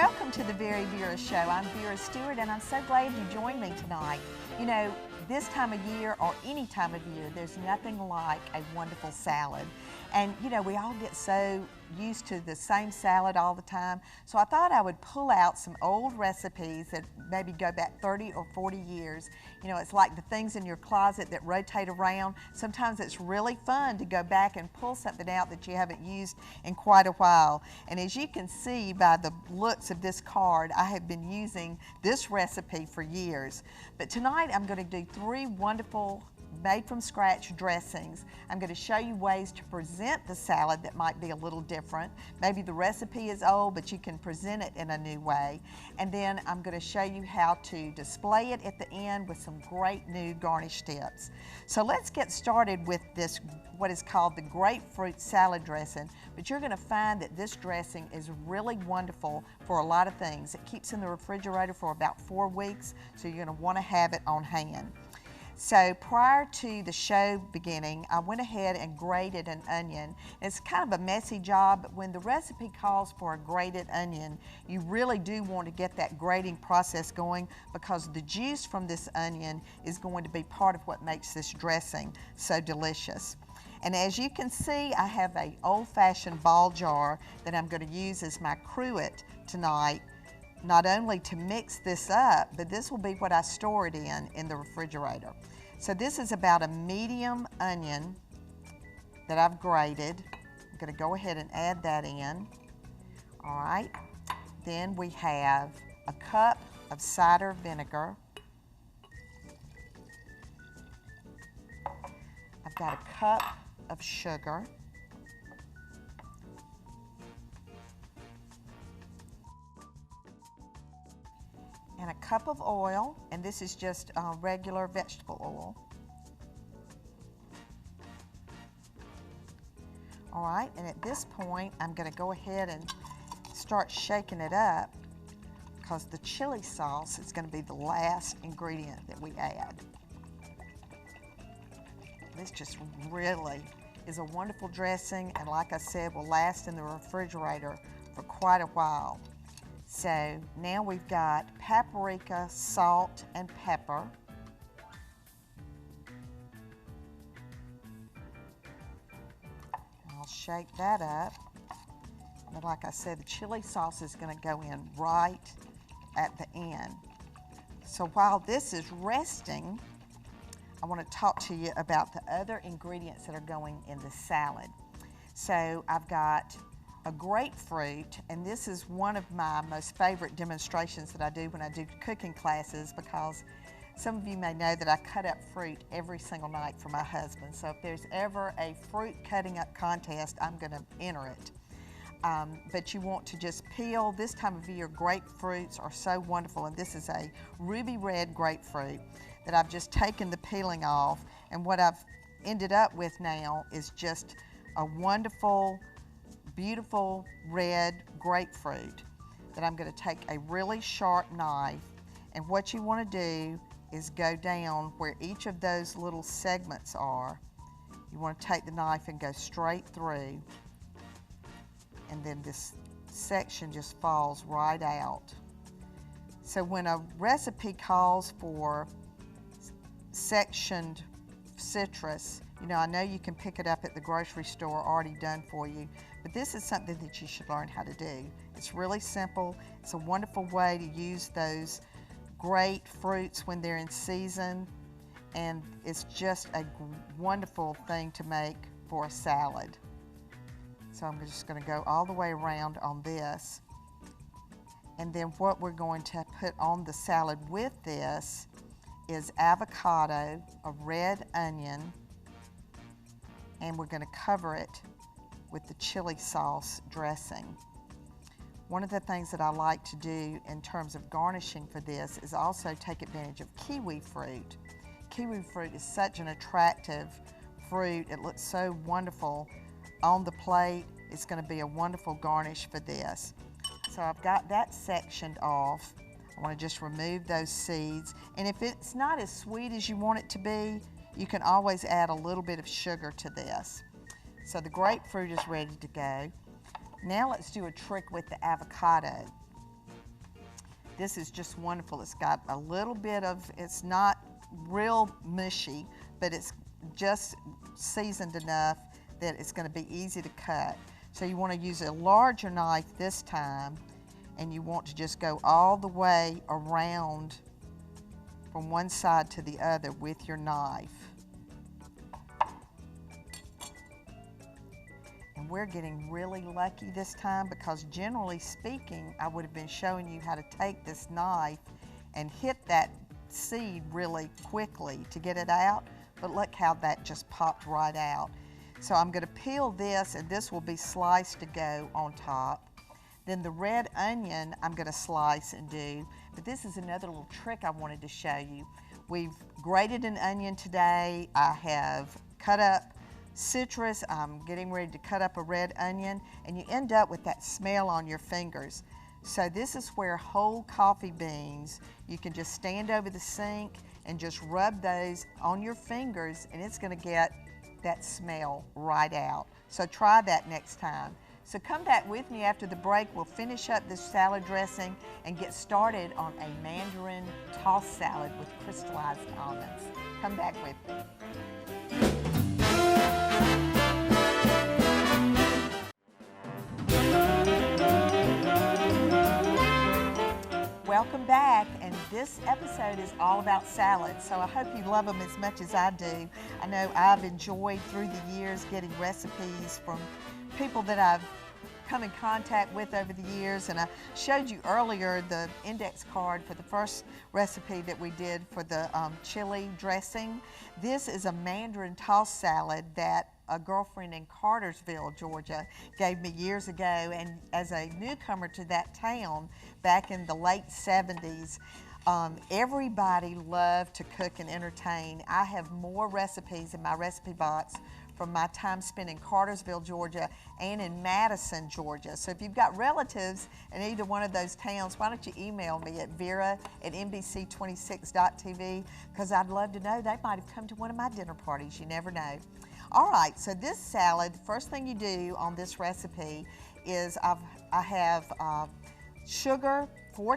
welcome to the Very Vera Show. I'm Vera Stewart, and I'm so glad you joined me tonight. You know, this time of year or any time of year, there's nothing like a wonderful salad. And you know, we all get so used to the same salad all the time. So I thought I would pull out some old recipes that maybe go back 30 or 40 years. You know, it's like the things in your closet that rotate around. Sometimes it's really fun to go back and pull something out that you haven't used in quite a while. And as you can see by the looks of this card, I have been using this recipe for years. But tonight I'm going to do 3 wonderful made from scratch dressings. I'm going to show you ways to present the salad that might be a little different. Maybe the recipe is old, but you can present it in a new way. And then I'm going to show you how to display it at the end with some great new garnish tips. So let's get started with this, what is called the grapefruit salad dressing. But you're going to find that this dressing is really wonderful for a lot of things. It keeps in the refrigerator for about 4 weeks, so you're going to want to have it on hand. So prior to the show beginning, I went ahead and grated an onion. It's kind of a messy job, but when the recipe calls for a grated onion, you really do want to get that grating process going, because the juice from this onion is going to be part of what makes this dressing so delicious. And as you can see, I have an old-fashioned ball jar that I'm going to use as my cruet tonight, not only to mix this up, but this will be what I store it in the refrigerator. So this is about a medium onion that I've grated. I'm going to go ahead and add that in. All right. Then we have a cup of cider vinegar. I've got a cup of sugar. And a cup of oil, and this is just regular vegetable oil. All right, and at this point, I'm going to go ahead and start shaking it up, because the chili sauce is going to be the last ingredient that we add. This just really is a wonderful dressing, and like I said, will last in the refrigerator for quite a while. So now we've got paprika, salt, and pepper. I'll shake that up. And like I said, the chili sauce is going to go in right at the end. So while this is resting, I want to talk to you about the other ingredients that are going in the salad. So I've got a grapefruit, and this is one of my most favorite demonstrations that I do when I do cooking classes, because some of you may know that I cut up fruit every single night for my husband. So if there's ever a fruit cutting up contest, I'm going to enter it. But you want to just peel. This time of year, grapefruits are so wonderful, and this is a ruby red grapefruit that I've just taken the peeling off, and what I've ended up with now is just a wonderful, beautiful red grapefruit that I'm going to take a really sharp knife, and what you want to do is go down where each of those little segments are. You want to take the knife and go straight through, and then this section just falls right out. So when a recipe calls for sectioned citrus, you know, I know you can pick it up at the grocery store already done for you, but this is something that you should learn how to do. It's really simple. It's a wonderful way to use those great fruits when they're in season, and it's just a wonderful thing to make for a salad. So I'm just going to go all the way around on this, and then what we're going to put on the salad with this is avocado, a red onion, and we're going to cover it with the chili sauce dressing. One of the things that I like to do in terms of garnishing for this is also take advantage of kiwi fruit. Kiwi fruit is such an attractive fruit. It looks so wonderful on the plate. It's going to be a wonderful garnish for this. So I've got that sectioned off. I want to just remove those seeds. And if it's not as sweet as you want it to be, you can always add a little bit of sugar to this. So the grapefruit is ready to go. Now let's do a trick with the avocado. This is just wonderful. It's got a little bit of, it's not real mushy, but it's just seasoned enough that it's going to be easy to cut. So you want to use a larger knife this time, and you want to just go all the way around from one side to the other with your knife. And we're getting really lucky this time, because generally speaking, I would have been showing you how to take this knife and hit that seed really quickly to get it out, but look how that just popped right out. So I'm going to peel this, and this will be sliced to go on top. Then the red onion I'm going to slice and do, but this is another little trick I wanted to show you. We've grated an onion today. I have cut up citrus. I'm getting ready to cut up a red onion, and you end up with that smell on your fingers. So this is where whole coffee beans, you can just stand over the sink and just rub those on your fingers, and it's going to get that smell right out. So try that next time. So come back with me after the break. We'll finish up this salad dressing and get started on a mandarin tossed salad with crystallized almonds. Come back with me. Welcome back, and this episode is all about salads, so I hope you love them as much as I do. I know I've enjoyed through the years getting recipes from people that I've come in contact with over the years, and I showed you earlier the index card for the first recipe that we did for the chili dressing. This is a mandarin tossed salad that a girlfriend in Cartersville, Georgia, gave me years ago, and as a newcomer to that town back in the late 70s, everybody loved to cook and entertain. I have more recipes in my recipe box from my time spent in Cartersville, Georgia, and in Madison, Georgia. So if you've got relatives in either one of those towns, why don't you email me at vera@nbc26.tv, because I'd love to know. They might have come to one of my dinner parties. You never know. All right, so this salad, first thing you do on this recipe is I have sugar, four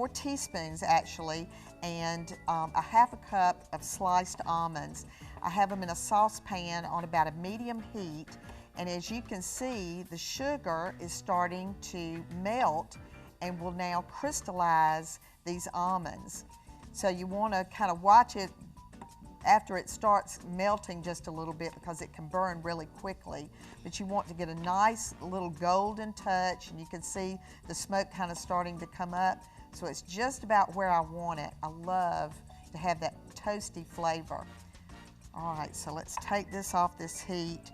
teaspoons actually, and a half a cup of sliced almonds. I have them in a saucepan on about a medium heat, and as you can see, the sugar is starting to melt and will now crystallize these almonds. So you want to kind of watch it after it starts melting just a little bit, because it can burn really quickly. But you want to get a nice little golden touch, and you can see the smoke kind of starting to come up. So it's just about where I want it. I love to have that toasty flavor. All right, so let's take this off this heat.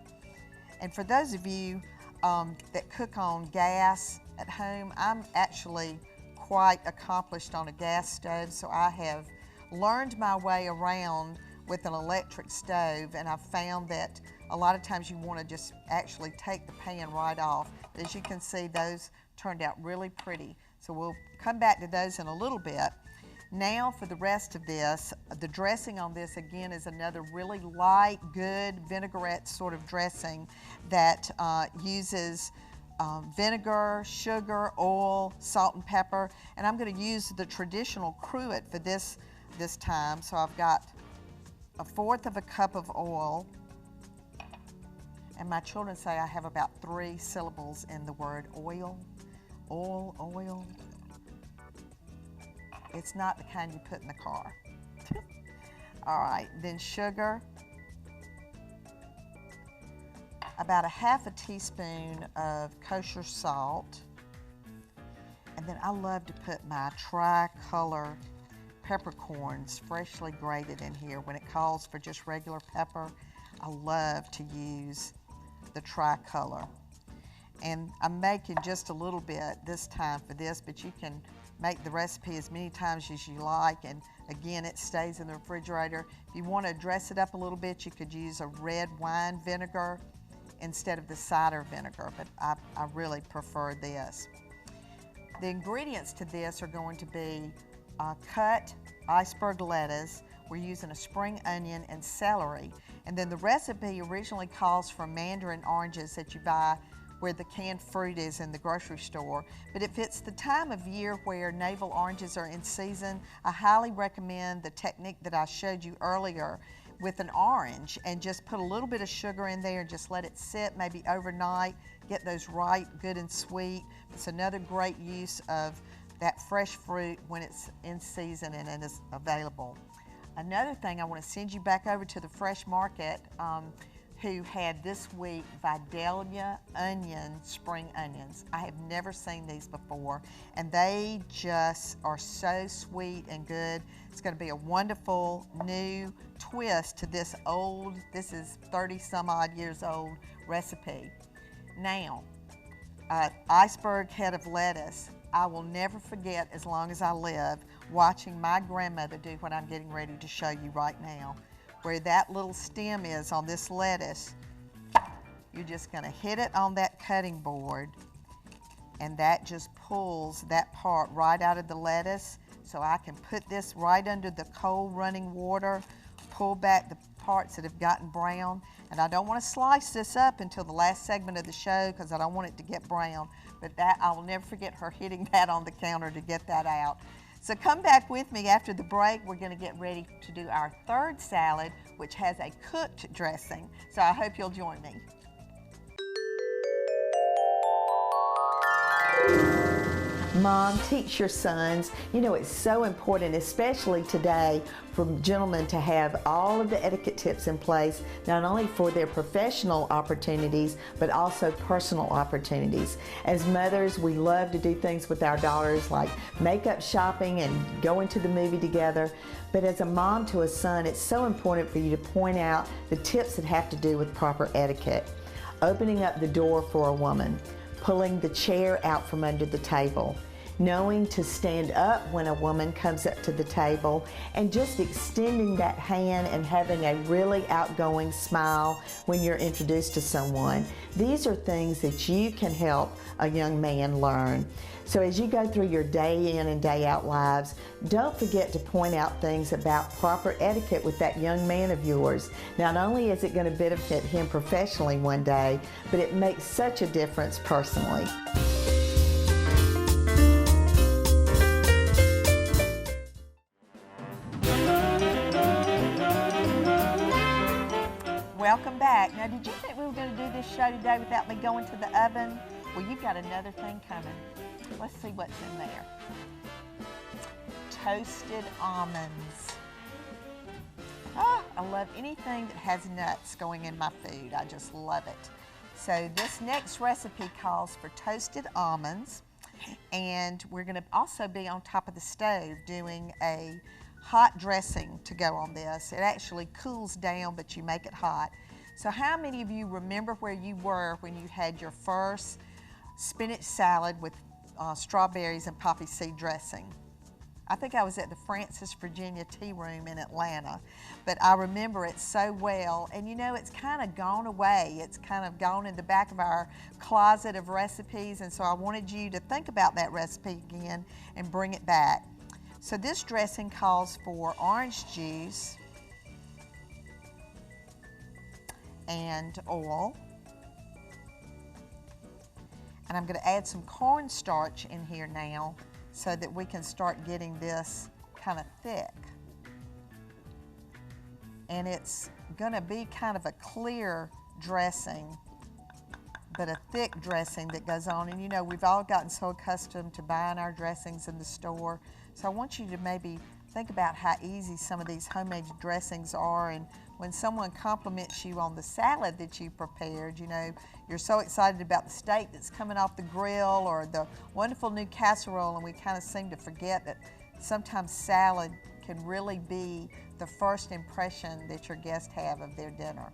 And for those of you that cook on gas at home, I'm actually quite accomplished on a gas stove, so I have learned my way around with an electric stove, and I've found that a lot of times you want to just actually take the pan right off. But as you can see, those turned out really pretty. So we'll come back to those in a little bit. Now for the rest of this, the dressing on this again is another really light, good vinaigrette sort of dressing that uses vinegar, sugar, oil, salt and pepper, and I'm going to use the traditional cruet for this time. So I've got 1/4 of a cup of oil, and my children say I have about 3 syllables in the word oil. Oil, oil. It's not the kind you put in the car. All right, then sugar. About 1/2 teaspoon of kosher salt. And then I love to put my tricolor peppercorns freshly grated in here. When it calls for just regular pepper, I love to use the tricolor. And I'm making just a little bit this time for this, but you can make the recipe as many times as you like, and again, it stays in the refrigerator. If you want to dress it up a little bit, you could use a red wine vinegar instead of the cider vinegar, but I really prefer this. The ingredients to this are going to be cut iceberg lettuce. We're using a spring onion and celery. And then the recipe originally calls for mandarin oranges that you buy where the canned fruit is in the grocery store. But if it's the time of year where navel oranges are in season, I highly recommend the technique that I showed you earlier with an orange, and just put a little bit of sugar in there and just let it sit maybe overnight, get those ripe, good and sweet. It's another great use of that fresh fruit when it's in season and it is available. Another thing, I want to send you back over to the Fresh Market, who had this week Vidalia onion, spring onions. I have never seen these before, and they just are so sweet and good. It's going to be a wonderful new twist to this is 30 some odd years old recipe. Now, iceberg head of lettuce. I will never forget, as long as I live, watching my grandmother do what I'm getting ready to show you right now. Where that little stem is on this lettuce, you're just going to hit it on that cutting board, and that just pulls that part right out of the lettuce. So I can put this right under the cold running water, pull back the parts that have gotten brown, and I don't want to slice this up until the last segment of the show because I don't want it to get brown, but that I will never forget her hitting that on the counter to get that out. So come back with me after the break. We're going to get ready to do our third salad, which has a cooked dressing. So I hope you'll join me. Mom, teach your sons. You know, it's so important, especially today, for gentlemen to have all of the etiquette tips in place, not only for their professional opportunities, but also personal opportunities. As mothers, we love to do things with our daughters like makeup shopping and going to the movie together. But as a mom to a son, it's so important for you to point out the tips that have to do with proper etiquette. Opening up the door for a woman, pulling the chair out from under the table, knowing to stand up when a woman comes up to the table, and just extending that hand and having a really outgoing smile when you're introduced to someone. These are things that you can help a young man learn. So as you go through your day in and day out lives, don't forget to point out things about proper etiquette with that young man of yours. Not only is it going to benefit him professionally one day, but it makes such a difference personally. Welcome back. Now, did you think we were going to do this show today without me going to the oven? Well, you've got another thing coming. Let's see what's in there. Toasted almonds. Oh, I love anything that has nuts going in my food. I just love it. So this next recipe calls for toasted almonds, and we're going to also be on top of the stove doing a hot dressing to go on this. It actually cools down, but you make it hot. So how many of you remember where you were when you had your first spinach salad with strawberries and poppy seed dressing? I think I was at the Francis, Virginia Tea Room in Atlanta, but I remember it so well. And you know, it's kind of gone away. It's kind of gone in the back of our closet of recipes, and so I wanted you to think about that recipe again and bring it back. So this dressing calls for orange juice and oil. And I'm going to add some cornstarch in here now so that we can start getting this kind of thick. And it's going to be kind of a clear dressing, but a thick dressing that goes on. And you know, we've all gotten so accustomed to buying our dressings in the store. So I want you to maybe think about how easy some of these homemade dressings are, and when someone compliments you on the salad that you prepared, you know, you're so excited about the steak that's coming off the grill or the wonderful new casserole, and we kind of seem to forget that sometimes salad can really be the first impression that your guests have of their dinner.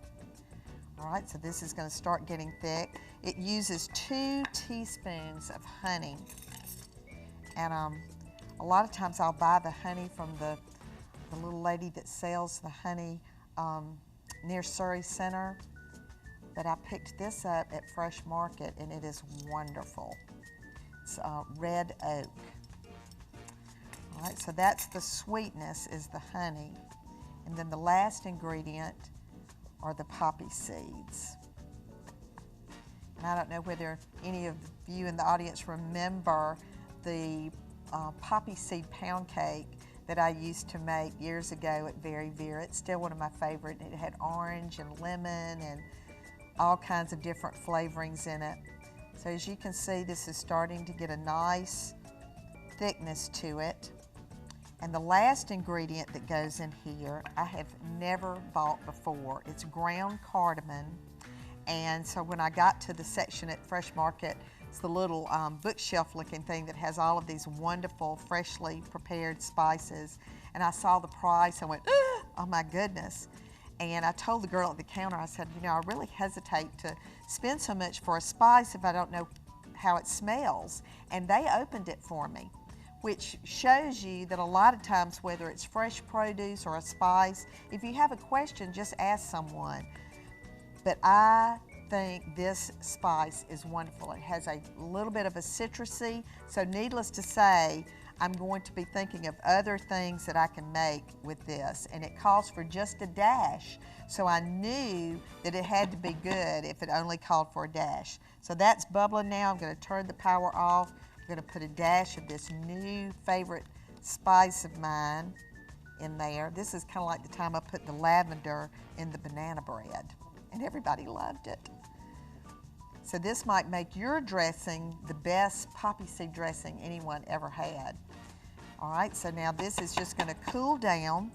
All right, so this is going to start getting thick. It uses 2 teaspoons of honey, and a lot of times I'll buy the honey from the little lady that sells the honey near Surrey Center, but I picked this up at Fresh Market, and it is wonderful. It's red oak. All right, so that's the sweetness, is the honey. And then the last ingredient are the poppy seeds. And I don't know whether any of you in the audience remember the poppy seed pound cake that I used to make years ago at VeryVera. It's still one of my favorite. It had orange and lemon and all kinds of different flavorings in it. So as you can see, this is starting to get a nice thickness to it. And the last ingredient that goes in here, I have never bought before. It's ground cardamom. And so when I got to the section at Fresh Market, it's the little bookshelf looking thing that has all of these wonderful, freshly prepared spices. And I saw the price, I went, oh my goodness. And I told the girl at the counter, I said, you know, I really hesitate to spend so much for a spice if I don't know how it smells. And they opened it for me, which shows you that a lot of times, whether it's fresh produce or a spice, if you have a question, just ask someone. But I think this spice is wonderful. It has a little bit of a citrusy, so needless to say, I'm going to be thinking of other things that I can make with this, and it calls for just a dash, so I knew that it had to be good if it only called for a dash. So that's bubbling now. I'm going to turn the power off. I'm going to put a dash of this new favorite spice of mine in there. This is kind of like the time I put the lavender in the banana bread, and everybody loved it. So this might make your dressing the best poppy seed dressing anyone ever had. All right, so now this is just going to cool down.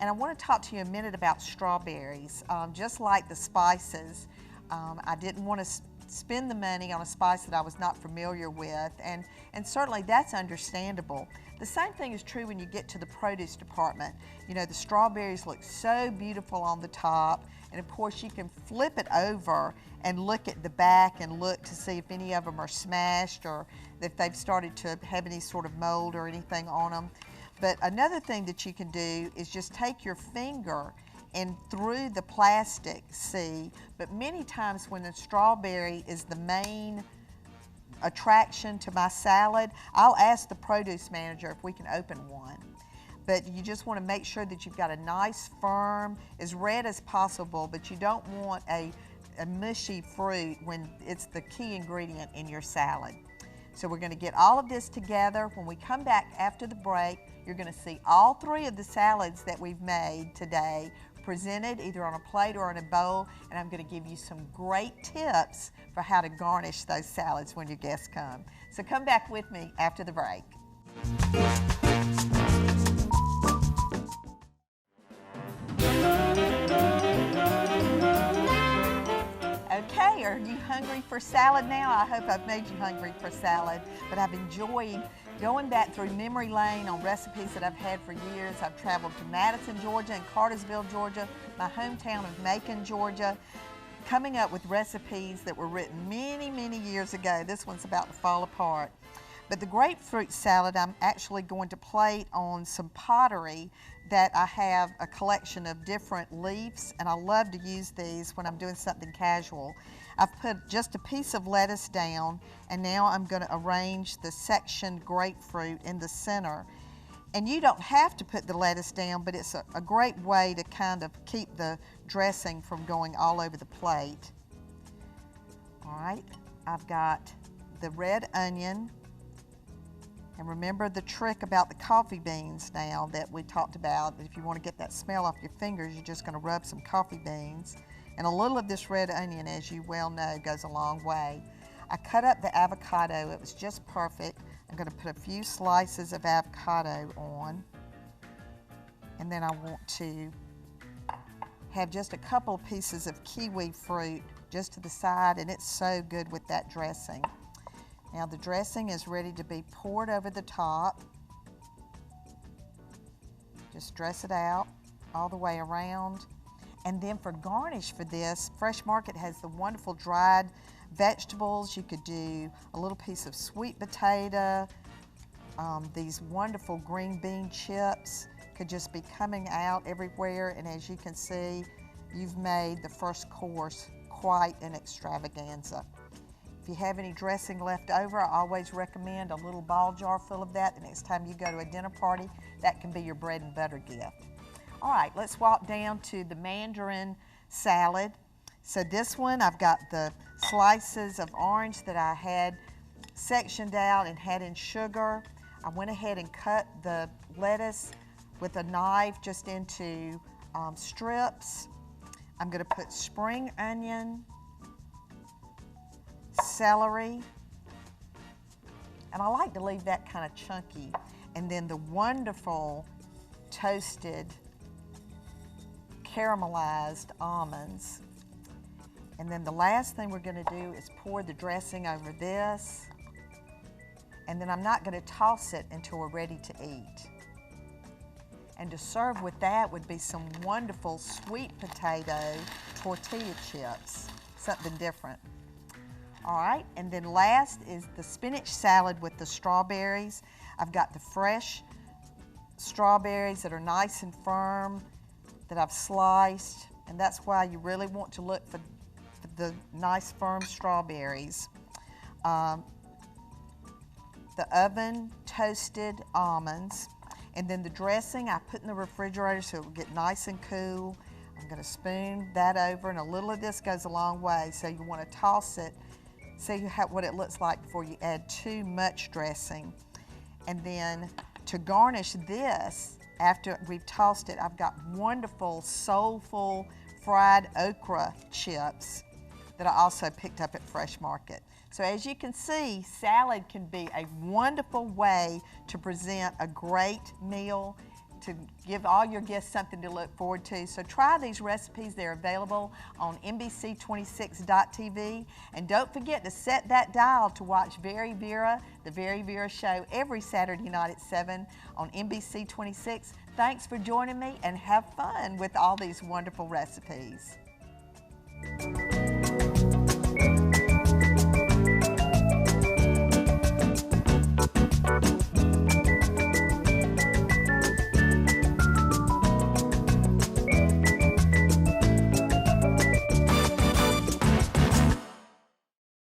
And I want to talk to you a minute about strawberries. Just like the spices, I didn't want to spend the money on a spice that I was not familiar with, and certainly that's understandable. The same thing is true when you get to the produce department. You know, the strawberries look so beautiful on the top, and of course you can flip it over and look at the back and look to see if any of them are smashed or if they've started to have any sort of mold or anything on them. But another thing that you can do is just take your finger and through the plastic, see, but many times when the strawberry is the main attraction to my salad, I'll ask the produce manager if we can open one. But you just want to make sure that you've got a nice, firm, as red as possible, but you don't want a mushy fruit when it's the key ingredient in your salad. So we're going to get all of this together. When we come back after the break, you're going to see all three of the salads that we've made today presented either on a plate or in a bowl, and I'm going to give you some great tips for how to garnish those salads when your guests come. So come back with me after the break. Okay, are you hungry for salad now? I hope I've made you hungry for salad, but I've enjoyed going back through memory lane on recipes that I've had for years. I've traveled to Madison, Georgia and Cartersville, Georgia, my hometown of Macon, Georgia, coming up with recipes that were written many, many years ago. This one's about to fall apart. But the grapefruit salad, I'm actually going to plate on some pottery that I have a collection of different leaves, and I love to use these when I'm doing something casual. I've put just a piece of lettuce down, and now I'm going to arrange the sectioned grapefruit in the center. And you don't have to put the lettuce down, but it's a great way to kind of keep the dressing from going all over the plate. All right, I've got the red onion. And remember the trick about the coffee beans now that we talked about. If you want to get that smell off your fingers, you're just going to rub some coffee beans. And a little of this red onion, as you well know, goes a long way. I cut up the avocado. It was just perfect. I'm going to put a few slices of avocado on. And then I want to have just a couple of pieces of kiwi fruit just to the side, and it's so good with that dressing. Now the dressing is ready to be poured over the top. Just dress it out all the way around. And then for garnish for this, Fresh Market has the wonderful dried vegetables. You could do a little piece of sweet potato. These wonderful green bean chips could just be coming out everywhere. And as you can see, you've made the first course quite an extravaganza. If you have any dressing left over, I always recommend a little ball jar full of that. The next time you go to a dinner party, that can be your bread and butter gift. All right, let's walk down to the mandarin salad. So this one, I've got the slices of orange that I had sectioned out and had in sugar. I went ahead and cut the lettuce with a knife just into strips. I'm going to put spring onion, celery, and I like to leave that kind of chunky. And then the wonderful toasted caramelized almonds. And then the last thing we're going to do is pour the dressing over this. And then I'm not going to toss it until we're ready to eat. And to serve with that would be some wonderful sweet potato tortilla chips, something different. All right, and then last is the spinach salad with the strawberries. I've got the fresh strawberries that are nice and firm that I've sliced, and that's why you really want to look for the nice firm strawberries. The oven toasted almonds, and then the dressing I put in the refrigerator so it will get nice and cool. I'm going to spoon that over, and a little of this goes a long way, so you want to toss it, see what it looks like before you add too much dressing. And then to garnish this, after we've tossed it, I've got wonderful, soulful fried okra chips that I also picked up at Fresh Market. So as you can see, salad can be a wonderful way to present a great meal, to give all your guests something to look forward to. So try these recipes. They're available on NBC26.tv. And don't forget to set that dial to watch VeryVera, the VeryVera Show, every Saturday night at 7 on NBC26. Thanks for joining me, and have fun with all these wonderful recipes.